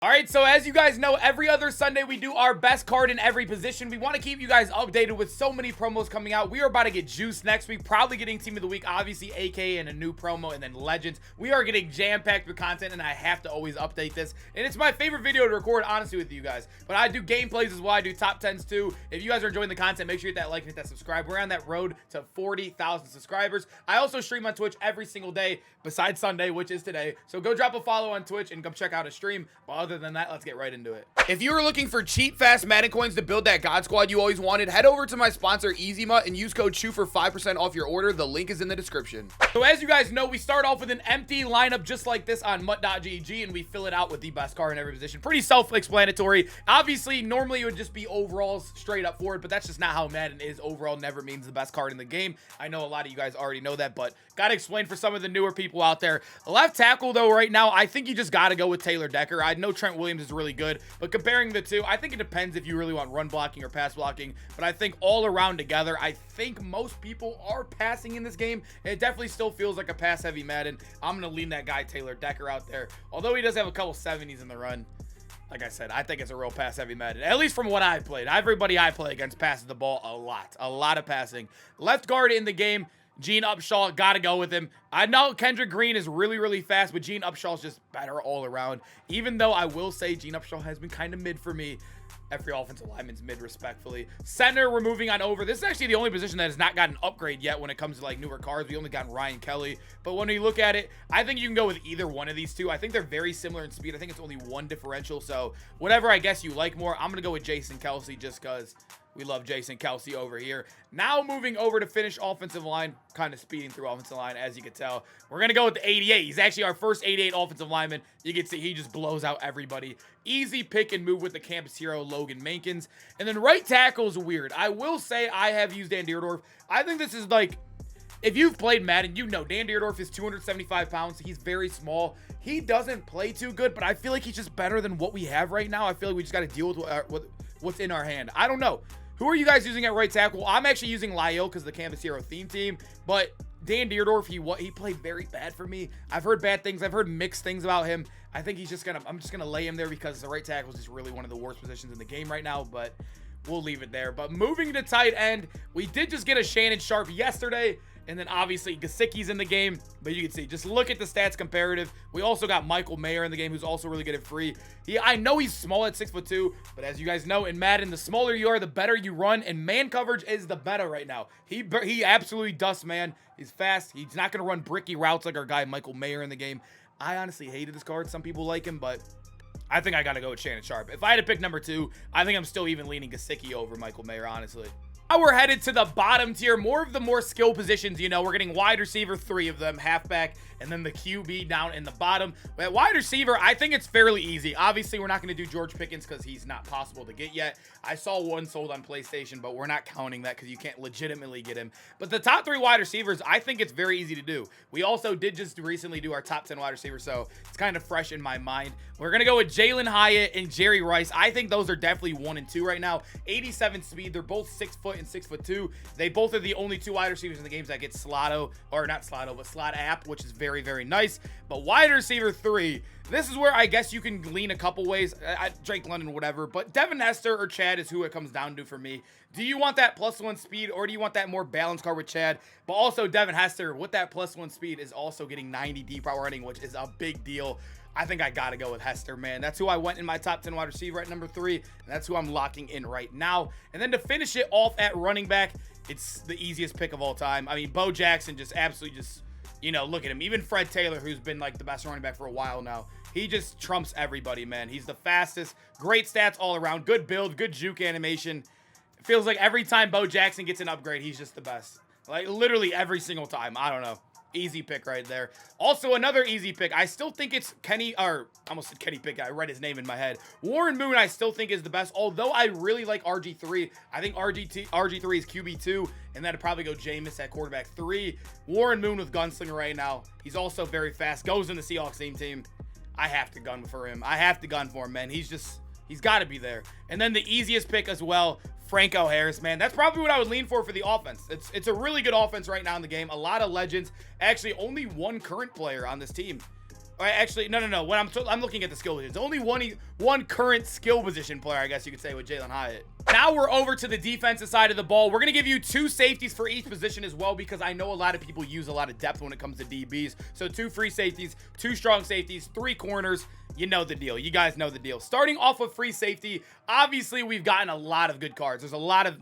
All right, so as you guys know, every other Sunday we do our best card in every position. We want to keep you guys updated with so many promos coming out. We are about to get juiced next week, probably getting Team of the Week, obviously, aka and a new promo, and then Legends. We are getting jam-packed with content, and I have to always update this. And it's my favorite video to record, honestly, with you guys. But I do gameplays as well. I do top 10s too. If you guys are enjoying the content, make sure you hit that like and hit that subscribe. We're on that road to 40,000 subscribers. I also stream on Twitch every single day, besides Sunday, which is today. So go drop a follow on Twitch and come check out a stream. But other than that, let's get right into it. If you are looking for cheap, fast Madden coins to build that God Squad you always wanted, head over to my sponsor, EasyMut, and use code CHEW for 5% off your order. The link is in the description. So as you guys know, we start off with an empty lineup just like this on MUT.GG, and we fill it out with the best card in every position. Pretty self-explanatory. Obviously, normally it would just be overalls straight up forward, but that's just not how Madden is. Overall never means the best card in the game. I know a lot of you guys already know that, but gotta explain for some of the newer people out there. Left tackle, though, right now, I think you just gotta go with Taylor Decker. I know Trent Williams is really good, but comparing the two, I think it depends if you really want run blocking or pass blocking. But I think all around together, I think most people are passing in this game. And it definitely still feels like a pass heavy Madden. I'm going to lean that guy Taylor Decker out there. Although he does have a couple 70s in the run. Like I said, I think it's a real pass heavy Madden. At least from what I played. Everybody I play against passes the ball a lot. A lot of passing. Left guard in the game, Gene Upshaw, gotta go with him. I know Kendrick Green is really, really fast, but Gene Upshaw is just better all around. Even though I will say Gene Upshaw has been kind of mid for me. Every offensive lineman's mid, respectfully. Center, we're moving on over. This is actually the only position that has not gotten an upgrade yet when it comes to like newer cards. We only got Ryan Kelly. But when you look at it, I think you can go with either one of these two. I think they're very similar in speed. I think it's only one differential. So whatever I guess you like more, I'm going to go with Jason Kelsey just because we love Jason Kelsey over here. Now moving over to finish offensive line, kind of speeding through offensive line, as you can tell. We're going to go with the 88. He's actually our first 88 offensive lineman. You can see he just blows out everybody. Easy pick and move with the campus hero, Logan Mankins. And then right tackle is weird. I will say I have used Dan Deerdorf. I think this is like, if you've played Madden, you know Dan Deerdorf is 275 pounds. He's very small. He doesn't play too good, but I feel like he's just better than what we have right now. I feel like we just got to deal with what's in our hand. I don't know. Who are you guys using at right tackle? I'm actually using Lyle because the Campus Hero theme team, but Dan Deerdorf, he played very bad for me. I've heard bad things. I've heard mixed things about him. I think I'm just gonna lay him there because the right tackle is just really one of the worst positions in the game right now, but we'll leave it there. But moving to tight end, we did just get a Shannon Sharp yesterday. And then obviously Gesicki's in the game, but you can see, just look at the stats comparative. We also got Michael Mayer in the game, who's also really good at free. I know he's small at 6'2", but as you guys know in Madden, the smaller you are, the better you run, and man coverage is the better right now. He absolutely dusts man. He's fast. He's not going to run bricky routes like our guy Michael Mayer in the game. I honestly hated this card. Some people like him, but I think I got to go with Shannon Sharp. If I had to pick number 2, I think I'm still even leaning Gesicki over Michael Mayer, honestly. Now we're headed to the bottom tier, more of the more skill positions. You know, we're getting wide receiver, 3 of them, halfback, and then the QB down in the bottom. But at wide receiver, I think it's fairly easy. Obviously, we're not going to do George Pickens because he's not possible to get yet. I saw one sold on PlayStation, but we're not counting that because you can't legitimately get him. But the top 3 wide receivers, I think it's very easy to do. We also did just recently do our top 10 wide receivers, so it's kind of fresh in my mind. We're going to go with Jalen Hyatt and Jerry Rice. I think those are definitely 1 and 2 right now. 87 speed. They're both 6 foot and 6'2". They both are the only 2 wide receivers in the games that get Slotto, or not Slotto, but Slot App, which is very, very nice. But wide receiver 3, this is where I guess you can lean a couple ways. Drake London, whatever. But Devin Hester or Chad is who it comes down to for me. Do you want that +1 speed, or do you want that more balanced card with Chad? But also Devin Hester with that +1 speed is also getting 90 deep route running, which is a big deal. I think I got to go with Hester, man. That's who I went in my top 10 wide receiver at number 3. And that's who I'm locking in right now. And then to finish it off at running back, it's the easiest pick of all time. I mean, Bo Jackson just absolutely just, you know, look at him. Even Fred Taylor, who's been like the best running back for a while now. He just trumps everybody, man. He's the fastest. Great stats all around. Good build. Good juke animation. It feels like every time Bo Jackson gets an upgrade, he's just the best. Like, literally every single time. I don't know. Easy pick right there. Also, another easy pick. I still think it's Kenny, or I almost said Kenny Pickett. I read his name in my head. Warren Moon, I still think is the best. Although I really like RG3. I think RG3 is QB2, and that'd probably go Jameis at quarterback 3. Warren Moon with Gunslinger right now. He's also very fast. Goes in the Seahawks team. I have to gun for him. I have to gun for him, man. He's got to be there. And then the easiest pick as well, Franco Harris, man. That's probably what I would lean for the offense. It's a really good offense right now in the game. A lot of legends. Actually, only one current player on this team. Actually, no. When I'm looking at the skill positions, only one current skill position player, I guess you could say, with Jalen Hyatt. Now we're over to the defensive side of the ball. We're going to give you 2 safeties for each position as well, because I know a lot of people use a lot of depth when it comes to DBs. So 2 free safeties, 2 strong safeties, 3 corners. You know the deal. You guys know the deal. Starting off with free safety, obviously we've gotten a lot of good cards. There's a lot of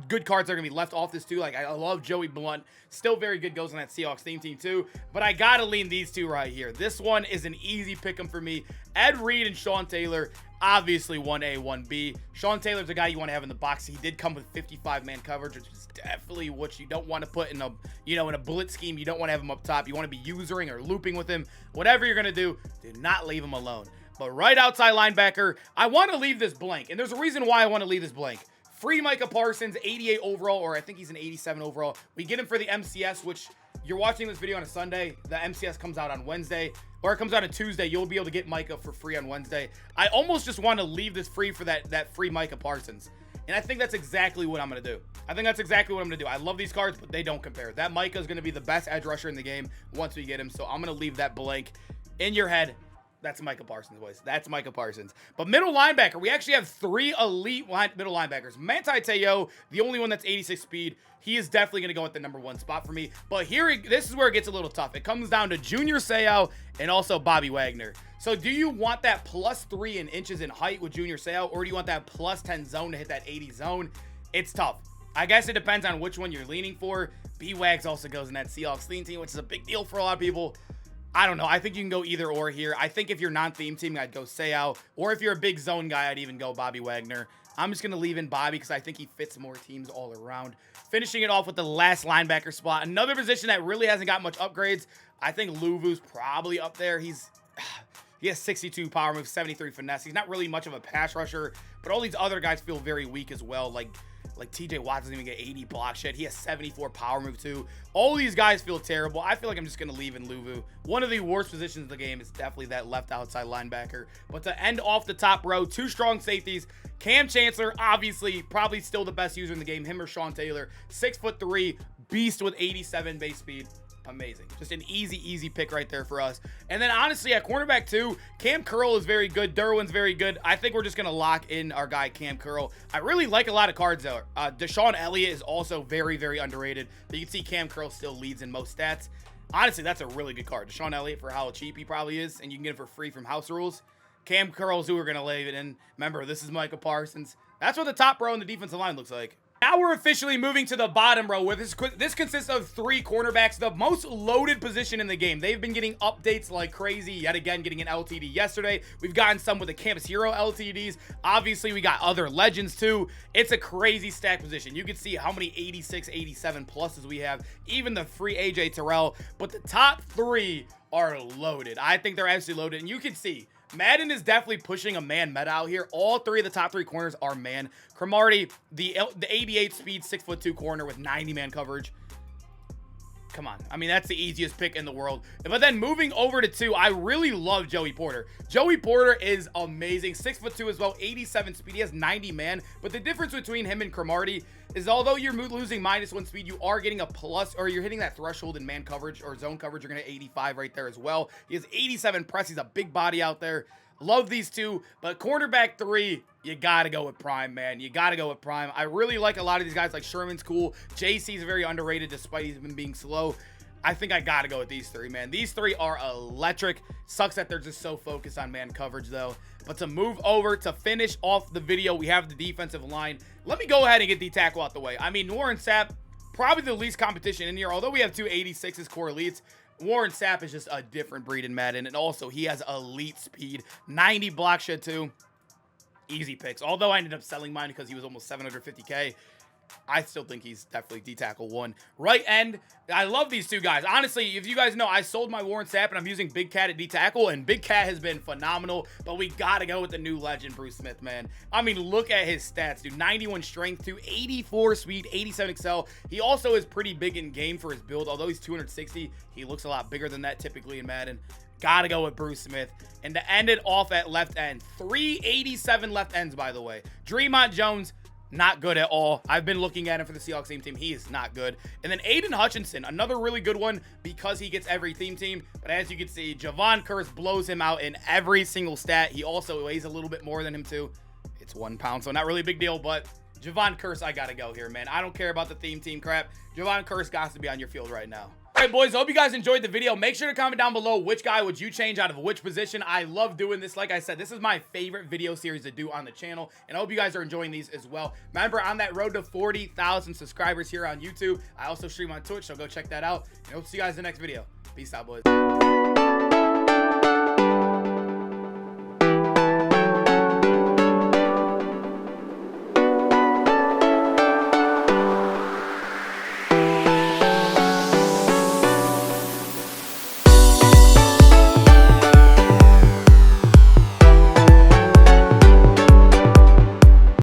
good cards that are going to be left off this too. Like, I love Joey Blunt. Still very good, goes on that Seahawks theme team too. But I got to lean these 2 right here. This one is an easy pick 'em for me. Ed Reed and Sean Taylor, obviously 1A, 1B. Sean Taylor's a guy you want to have in the box. He did come with 55-man coverage, which is definitely what you don't want to put in a, in a blitz scheme. You don't want to have him up top. You want to be usering or looping with him. Whatever you're going to do not leave him alone. But right outside linebacker, I want to leave this blank. And there's a reason why I want to leave this blank. Free Micah Parsons, 88 overall, or I think he's an 87 overall. We get him for the MCS, which you're watching this video on a Sunday. The MCS comes out on Wednesday, or it comes out on Tuesday. You'll be able to get Micah for free on Wednesday. I almost just want to leave this free for that free Micah Parsons. And I think that's exactly what I'm going to do. I love these cards, but they don't compare. That Micah is going to be the best edge rusher in the game once we get him. So I'm going to leave that blank in your head. That's Micah Parsons, boys. That's Micah Parsons. But middle linebacker, we actually have 3 elite middle linebackers. Manti Te'o, the only one that's 86 speed. He is definitely going to go at the #1 spot for me. But this is where it gets a little tough. It comes down to Junior Seau and also Bobby Wagner. So do you want that +3 in inches in height with Junior Seau, or do you want that +10 zone to hit that 80 zone? It's tough. I guess it depends on which one you're leaning for. B-Wags also goes in that Seahawks theme team, which is a big deal for a lot of people. I don't know. I think you can go either or here. I think if you're non-theme team, I'd go Seau. Or if you're a big zone guy, I'd even go Bobby Wagner. I'm just going to leave in Bobby because I think he fits more teams all around. Finishing it off with the last linebacker spot. Another position that really hasn't got much upgrades. I think Luvu's probably up there. He has 62 power move, 73 finesse. He's not really much of a pass rusher, but all these other guys feel very weak as well. Like TJ Watt doesn't even get 80 block shed. He has 74 power move too. All these guys feel terrible. I feel like I'm just going to leave in Luvu. One of the worst positions of the game is definitely that left outside linebacker. But to end off the top row, 2 strong safeties. Cam Chancellor, obviously, probably still the best user in the game. Him or Sean Taylor. 6'3", beast with 87 base speed. Amazing. Just an easy pick right there for us. And then honestly, at cornerback 2, Cam Curl is very good. Derwin's very good. I think we're just going to lock in our guy Cam Curl. I really like a lot of cards though. Deshaun Elliott is also very underrated. But you can see Cam Curl still leads in most stats. Honestly, that's a really good card. Deshaun Elliott, for how cheap he probably is, and you can get it for free from House Rules. Cam Curl's who we're going to leave it in. Remember, this is Micah Parsons. That's what the top row in the defensive line looks like. Now we're officially moving to the bottom row, where this consists of 3 cornerbacks, the most loaded position in the game. They've been getting updates like crazy, yet again getting an LTD yesterday. We've gotten some with the Campus Hero LTDs. Obviously, we got other legends too. It's a crazy stack position. You can see how many 86, 87 pluses we have, even the free AJ Terrell. But the top 3 are loaded. I think they're absolutely loaded, and you can see Madden is definitely pushing a man meta out here. All 3 of the top 3 corners are man. Cromartie, the 88 speed, 6'2" corner with 90-man coverage. Come on. I mean, that's the easiest pick in the world. But then moving over to 2, I really love Joey Porter. Joey Porter is amazing. 6'2" as well, 87 speed. He has 90 man. But the difference between him and Cromartie is, although you're losing -1 speed, you are getting a plus, or you're hitting that threshold in man coverage or zone coverage. You're going to 85 right there as well. He has 87 press. He's a big body out there. Love these 2, but cornerback 3, you got to go with Prime, man. You got to go with Prime. I really like a lot of these guys. Like Sherman's cool. JC's very underrated despite he's been being slow. I think I got to go with these 3, man. These 3 are electric. Sucks that they're just so focused on man coverage, though. But to move over to finish off the video, we have the defensive line. Let me go ahead and get the tackle out the way. I mean, Warren Sapp, probably the least competition in here. Although we have 2 86s core elites, Warren Sapp is just a different breed in Madden. And also, he has elite speed. 90 block shed, too. Easy picks. Although I ended up selling mine because he was almost 750K. I still think he's definitely D-tackle 1. Right end, I love these 2 guys. Honestly, if you guys know, I sold my Warren Sapp and I'm using Big Cat at D-tackle, and Big Cat has been phenomenal, but we got to go with the new legend, Bruce Smith, man. I mean, look at his stats, dude. 91 strength, 84 speed, 87 excel. He also is pretty big in game for his build. Although he's 260, he looks a lot bigger than that typically in Madden. Gotta go with Bruce Smith. And to end it off at left end, 387 left ends, by the way. Dre'Mont Jones, Not good at all. I've been looking at him for the Seahawks theme team. He is not good. And then Aiden Hutchinson, another really good one because he gets every theme team. But as you can see, Javon Curse blows him out in every single stat. He also weighs a little bit more than him too. It's 1 pound, so not really a big deal. But Javon Curse, I gotta go here, man. I don't care about the theme team crap. Javon Curse got to be on your field right now. All right, boys, I hope you guys enjoyed the video. Make sure to comment down below which guy would you change out of which position. I love doing this. Like I said, this is my favorite video series to do on the channel, and I hope you guys are enjoying these as well. Remember, on that road to 40,000 subscribers here on YouTube, I also stream on Twitch, so go check that out. And I hope to see you guys in the next video. Peace out, boys.